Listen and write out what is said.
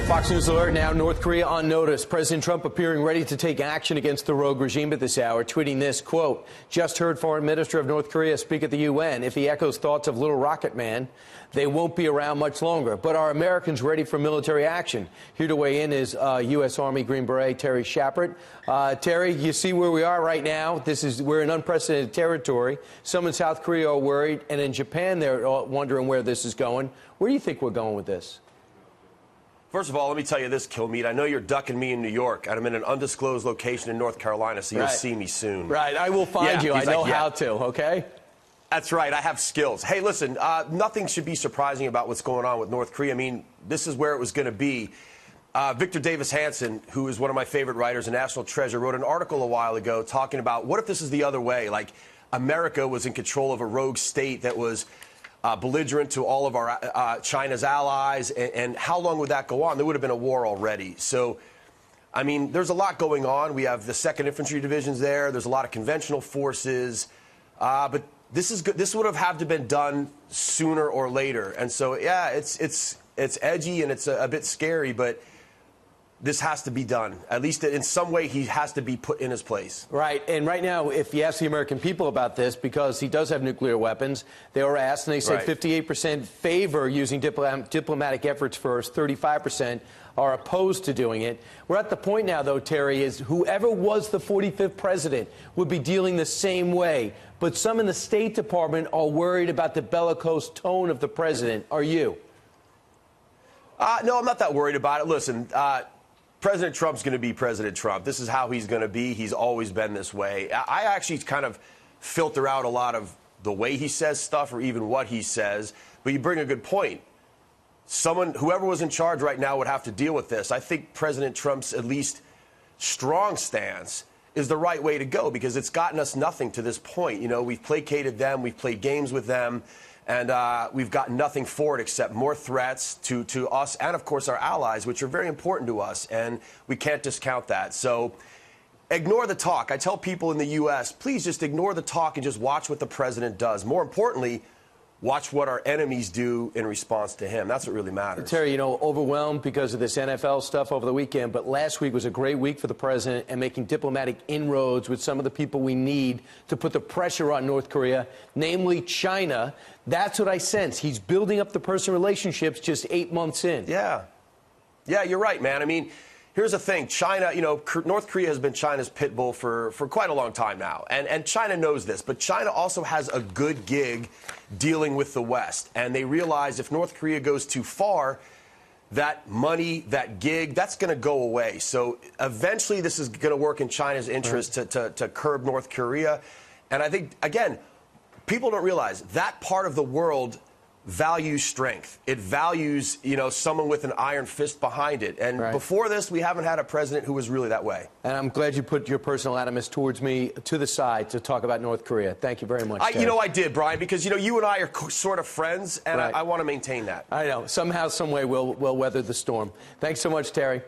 Fox News alert now. North Korea on notice. President Trump appearing ready to take action against the rogue regime at this hour, tweeting this, quote, just heard Foreign Minister of North Korea speak at the UN. If he echoes thoughts of Little Rocket Man, they won't be around much longer. But are Americans ready for military action? Here to weigh in is U.S. Army Green Beret Terry Shepard. Terry, you see where we are right now. We're in unprecedented territory. Some in South Korea are worried, and in Japan they're wondering where this is going. Where do you think we're going with this? First of all, let me tell you this, Kilmeade. I know you're ducking me in New York, and I'm in an undisclosed location in North Carolina, so you'll see me soon. Right. I will find you. I know how to, okay? That's right. I have skills. Hey, listen, nothing should be surprising about what's going on with North Korea. I mean, this is where it was going to be. Victor Davis Hanson, who is one of my favorite writers, a national treasure, wrote an article a while ago talking about what if this is the other way, like America was in control of a rogue state that was belligerent to all of our China's allies, and how long would that go on? There would have been a war already. So, I mean, there's a lot going on. We have the 2nd Infantry Divisions there. There's a lot of conventional forces. But this is good. This would have had to been done sooner or later. And so, yeah, it's edgy and it's a bit scary, but this has to be done. At least in some way, he has to be put in his place. Right. And right now, if you ask the American people about this, because he does have nuclear weapons, they were asked, and they said 58% favor using diplomatic efforts first, 35% are opposed to doing it. We're at the point now, though, Terry, is whoever was the 45th president would be dealing the same way. But some in the State Department are worried about the bellicose tone of the president. Are you? No, I'm not that worried about it. Listen, President Trump's going to be President Trump. This is how he's going to be. He's always been this way. I actually kind of filter out a lot of the way he says stuff or even what he says. But you bring a good point. Whoever was in charge right now would have to deal with this. I think President Trump's at least strong stance is the right way to go because it's gotten us nothing to this point. You know, we've placated them. We've played games with them. And we've got nothing for it except more threats to us and, of course, our allies, which are very important to us. And we can't discount that. So ignore the talk. I tell people in the U.S., please just ignore the talk and just watch what the president does. More importantly, watch what our enemies do in response to him. That's what really matters. Terry, you know, overwhelmed because of this NFL stuff over the weekend, but last week was a great week for the president and making diplomatic inroads with some of the people we need to put the pressure on North Korea, namely China. That's what I sense. He's building up the personal relationships just 8 months in. Yeah. Yeah, you're right, man. I mean, here's the thing. China, you know, North Korea has been China's pit bull for quite a long time now. And China knows this. But China also has a good gig dealing with the West. And they realize if North Korea goes too far, that money, that gig, that's going to go away. So eventually this is going to work in China's interest to curb North Korea. And I think, again, people don't realize that part of the world values strength. It values, you know, someone with an iron fist behind it. And before this, we haven't had a president who was really that way. And I'm glad you put your personal animus towards me to the side to talk about North Korea. Thank you very much, Terry. You know, I did, Brian, because, you know, you and I are sort of friends, and I want to maintain that. I know. Somehow, some way, we'll weather the storm. Thanks so much, Terry.